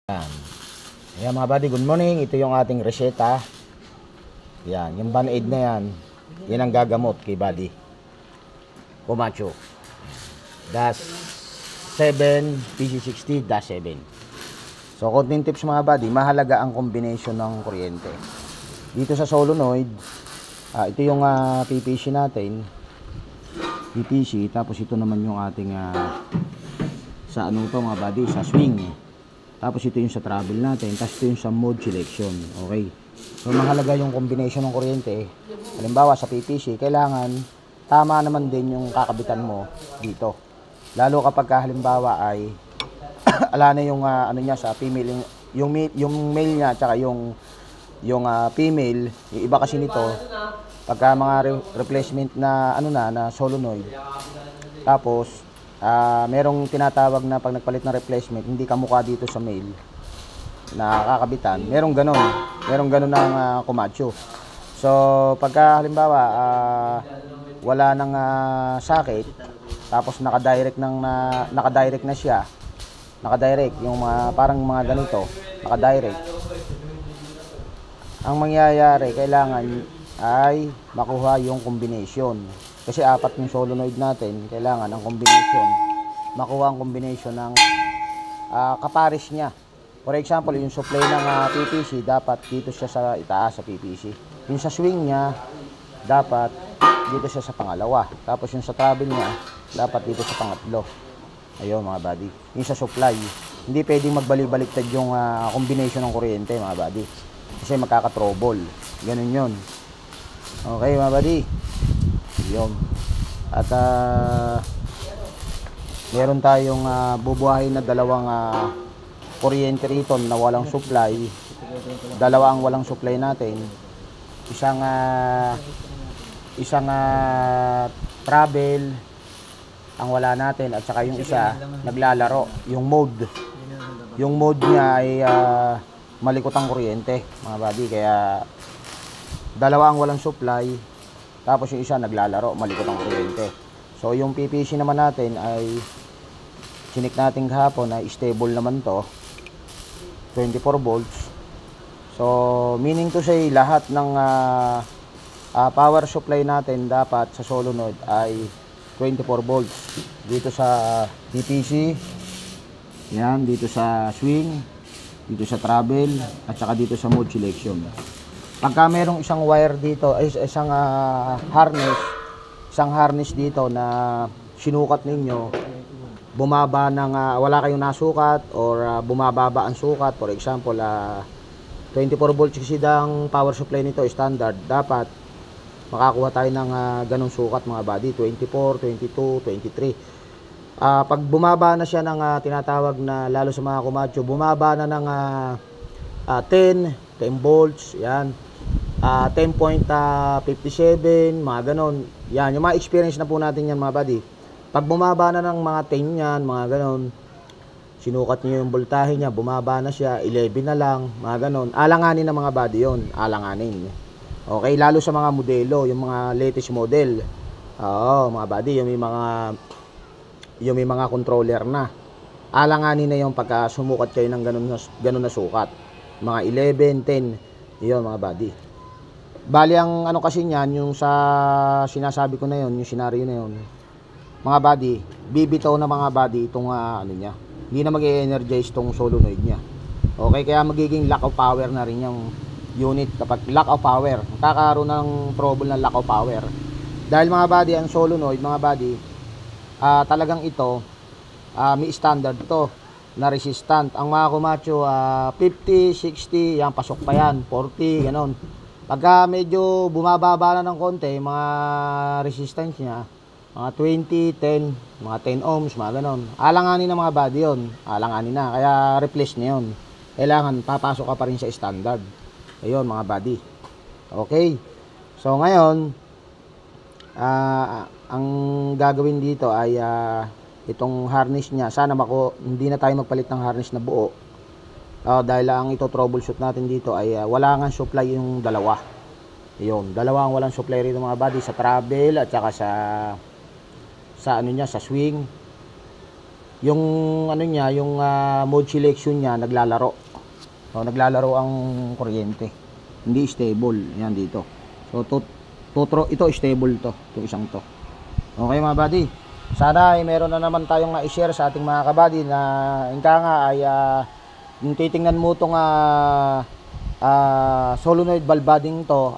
Yan. Ayan mga buddy, good morning. Ito yung ating reseta. Yan, yung Band-Aid na yan. Yan ang gagamot kay buddy Camacho. Das 7 PC60-7. So, konting tips mga buddy. Mahalaga ang combination ng kuryente. Dito sa solenoid, ito yung PPC natin. PPC. Tapos ito naman yung ating sa ano to mga buddy, sa swing. Tapos ito yung sa travel natin, tapos ito yung sa mode selection. Okay. So mahalaga yung combination ng kuryente. Halimbawa sa PPC, kailangan tama naman din yung kakabitan mo dito. Lalo kapag halimbawa ay ala na yung ano niya sa female, yung male niya at saka yung female, yung iba kasi nito pagka mga replacement na ano na solenoid. Tapos merong tinatawag na pag nagpalit ng replacement, hindi kamukha dito sa male na kakabitan. Merong ganun ng Camacho. So, pagka halimbawa wala nang sakit, tapos naka-direct na siya. Naka-direct yung parang mga ganito, naka-direct. Ang mangyayari, kailangan ay makuha yung combination. Kasi apat yung solenoid natin, kailangan ang combination, makuha ang combination ng kapares niya. For example, yung supply ng PPC, dapat dito siya sa itaas sa PPC. Yung sa swing niya, dapat dito siya sa pangalawa. Tapos yung sa travel niya, dapat dito sa pangatlo. Ayun mga buddy. Yung sa supply, hindi pwedeng magbalik-baliktad yung combination ng kuryente mga buddy. Kasi magkaka-trouble. Ganun yun. Okay mga buddy. Yun. At meron tayong bubuhayin na dalawang kuryente rito na walang supply. Dalawa ang walang supply natin. Isang travel ang wala natin, at saka yung isa naglalaro. Yung mode niya ay malikot ang kuryente mga buddy. Kaya dalawa ang walang supply. Tapos yung isa naglalaro, malikot ang kuryente. So yung PPC naman natin ay chinik natin kahapon ay stable naman to, 24 volts. So meaning to say, lahat ng power supply natin dapat sa solenoid ay 24 volts. Dito sa PPC, yan, dito sa swing, dito sa travel, at saka dito sa mode selection. Pagka merong isang wire dito, isang harness dito na sinukat ninyo, bumaba ng wala kayong nasukat or bumababa ang sukat, for example 24 volts kasi ang power supply nito standard, dapat makakuha tayo ng ganong sukat mga buddy, 24, 22, 23. Pag bumaba na siya ng tinatawag na, lalo sa mga Camacho, bumaba na ng 10 volts, yan, 10.57, mga ganon. Yan, yung mga experience na po natin yan mga buddy. Pag bumaba na ng mga 10 yan, mga ganon, sinukat niyo yung voltahe niya, bumaba na siya, 11 na lang, mga ganon. Alanganin na mga buddy yon, alanganin. Okay, lalo sa mga modelo, yung mga latest model. Oo, mga buddy, yung may mga controller na. Alanganin na yung pagka sumukat kayo ng ganon na sukat. Mga 11, 10, yun mga buddy. Bali ang ano kasi niyan, yung sa sinasabi ko na yun, yung scenario na yun, mga buddy, bibitaw na mga buddy itong ano niya. Hindi na mag-e-energize itong solenoid niya. Okay, kaya magiging lack of power na rin yung unit kapag lack of power. Magkakaroon ng trouble ng lack of power. Dahil mga buddy, ang solenoid, mga buddy, talagang ito, may standard to na resistant. Ang mga Camacho 50, 60, yan, pasok pa yan, 40, ganon. Pagka medyo bumababa na ng konti, mga resistance niya, mga 20, 10, mga 10 ohms, mga ganon. Alanganin na mga body yun. Alanganin na. Kaya replace na yun. Kailangan papasok ka pa rin sa standard. Ayun mga body. Okay. So ngayon, ang gagawin dito ay itong harness niya. Sana hindi na tayo magpalit ng harness na buo. Dahil ang ito troubleshoot natin dito ay wala nga supply yung dalawa. Ayun, dalawa ang walang supply rito mga body, sa travel at saka sa ano niya, sa swing. yung ano niya, yung mode selection niya naglalaro. So naglalaro ang kuryente. Hindi stable. Yan dito. So ito stable to, itong isang to. Okay mga buddy. Sana ay meron na naman tayong ma-share sa ating mga kabady na ingka nga ay yung titingnan mo itong solenoid valve budding to,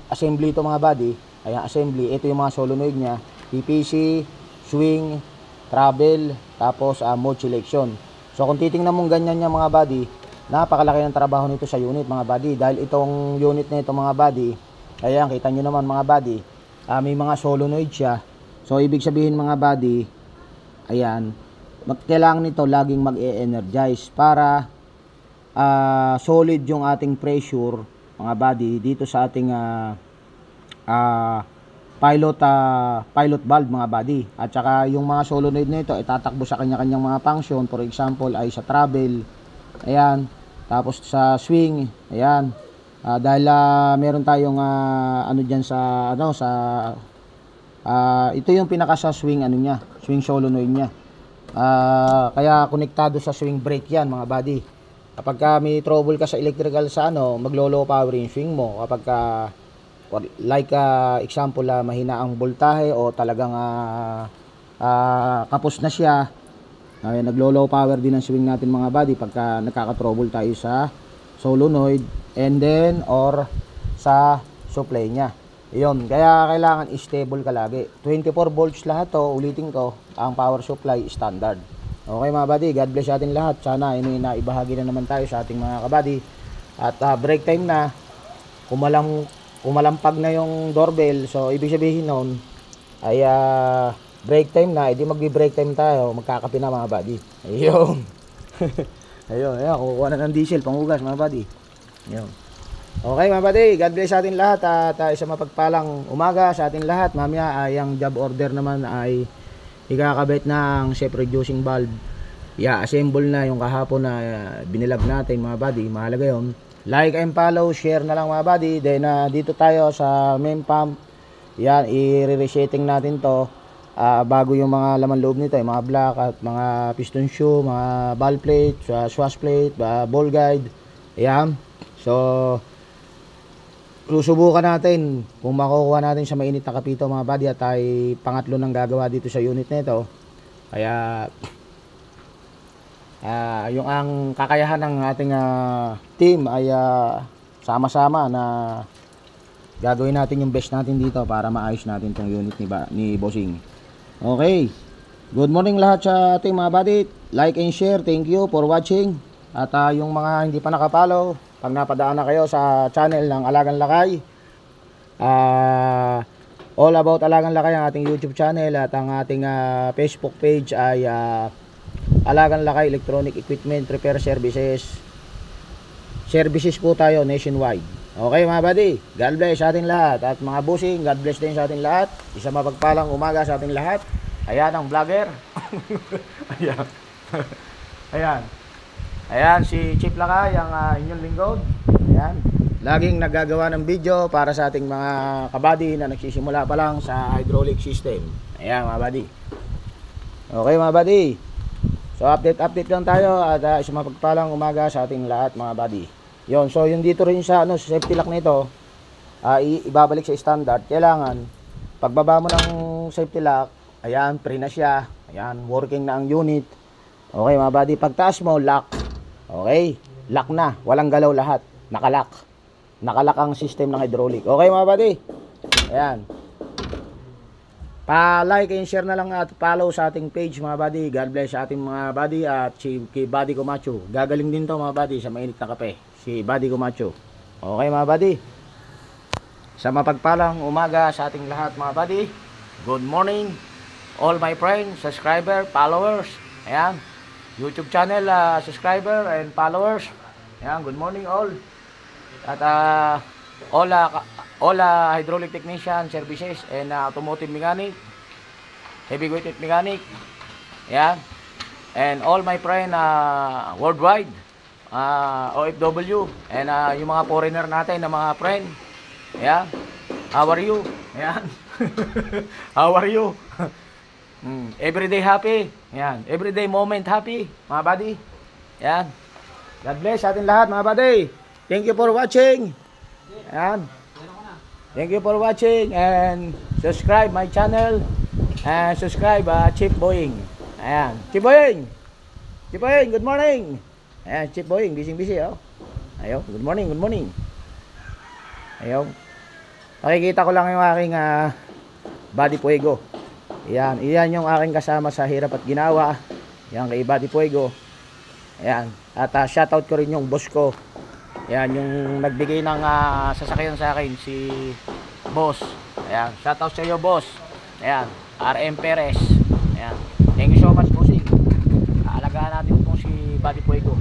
assembly to mga buddy. Ayan, assembly. Ito yung mga solenoid niya. PPC, swing, travel, tapos mode selection. So kung titingnan mong ganyan niya mga buddy, napakalaki ng trabaho nito sa unit mga buddy. Dahil itong unit na ito mga buddy, ayan, kita nyo naman mga buddy, may mga solenoid siya. So ibig sabihin mga buddy, ayan, kailangan nito laging mag-e-energize para solid yung ating pressure mga buddy dito sa ating pilot valve mga buddy. At saka yung mga solenoid nito itatakbo sa kanya-kanyang mga function. For example ay sa travel, ayan, tapos sa swing, ayan, dahil meron tayong ano diyan sa ito yung pinaka sa swing ano niya, swing solenoid niya. Kaya konektado sa swing brake yan mga buddy. Kapag may trouble ka sa electrical sa maglo-low power yung swing mo. Kapag like example mahina ang voltahe o talagang kapos na siya, naglo-low power din ang swing natin mga buddy pagka nakaka-trouble tayo sa solenoid and then or sa supply niya. Yun, kaya kailangan stable ka lagi. 24 volts lahat to, ulitin ko, ang power supply standard. Okay mga buddy, God bless atin lahat. Sana naibahagi na naman tayo sa ating mga kabady. At break time na, kumalampag na yung doorbell. So ibig sabihin nun ay break time na, edi magbi-break time tayo, magkakape na mga buddy. Ayun. Ayun, kukuha na ng diesel, pangugas mga buddy. Ayun. Okay mga buddy, God bless sa atin lahat at isang mapagpalang umaga sa atin lahat. Mamaya yung job order naman ay ikakabit ng self-reducing valve. Assemble na yung kahapon na binilag natin mga buddy. Mahalaga yun. Like and follow, share na lang mga buddy. Then dito tayo sa main pump. Yan, i-resetting natin to bago yung mga laman loob nito, yung mga block at mga piston shoe, mga valve plate, swash plate, ball guide. Yan. So susubukan natin kung makukuha natin sa mainit na kapito mga buddy, at ay pangatlo nang gagawa dito sa unit nito. Kaya yung ang kakayahan ng ating team ay sama-sama na gagawin natin yung best natin dito para maayos natin tong unit ni Bossing. Okay, good morning lahat sa ating mga buddy. Like and share, thank you for watching. At yung mga hindi pa nakapollow, pag napadaan na kayo sa channel ng Alagang Lakay, all about Alagang Lakay ang ating YouTube channel, at ang ating Facebook page ay Alagang Lakay Electronic Equipment Repair Services. Services po tayo nationwide. Okay mga buddy, God bless sa ating lahat. At mga bossing, God bless din sa ating lahat. Isang mapagpalang umaga sa ating lahat. Ayan ang vlogger. Ayan. Ayan. Ayan, si Chief Lakay, ang inyong lingkod. Ayan, laging naggagawa ng video para sa ating mga kabady na nagsisimula pa lang sa hydraulic system. Ayan mga buddy. Okay mga buddy, so update lang tayo at isang mapagpalang umaga sa ating lahat mga buddy. Yon, so yung dito rin sa sa safety lock nito, ibabalik sa standard. Kailangan pagbaba mo ng safety lock, ayan, pre na siya. Ayan, working na ang unit. Okay mga buddy, pagtaas mo, lock. Okay, lock na, walang galaw lahat, nakalock ang system ng hydraulic. Okay mga buddy, ayan, pa-like and share na lang at follow sa ating page mga buddy. God bless sa ating mga buddy at si Buddy Camacho. Gagaling din to mga buddy sa mainit na kape, si Buddy Camacho. Okay mga buddy, sa mapagpalang umaga sa ating lahat mga buddy. Good morning all my friends, subscriber, followers. Ayan, YouTube channel subscriber and followers. Ayan, good morning all. At all hydraulic technician services and automotive mechanic, heavy weighted mechanic. Ayan, and all my friend worldwide, OFW, and yung mga foreigner natin na mga friend. Ayan, how are you? Ayan. How are you? Everyday happy. Yan. Everyday moment happy, mga buddy. Yan. God bless sa atin lahat, mga buddy. Thank you for watching. Yan. Thank you for watching and subscribe my channel and subscribe Chief Boying. Ayan. Chief Boying. Chief Boying, good morning. Ayan, Chief Boying, busy oh. Ayo, good morning, good morning. Ayo. Pakikita ko lang yung aking Buddy Fuego. Ayan, iyan yung aking kasama sa hirap at ginawa. Yan kay Buddy Fuego. Ayan, at shoutout ko rin yung boss ko. Ayan, yung nagbigay ng sasakyan sa akin, si Boss. Ayan, shoutout sa iyo, Boss. Ayan, RM Perez. Ayan, thank you so much, bossing. Aalagaan natin po si Buddy Fuego.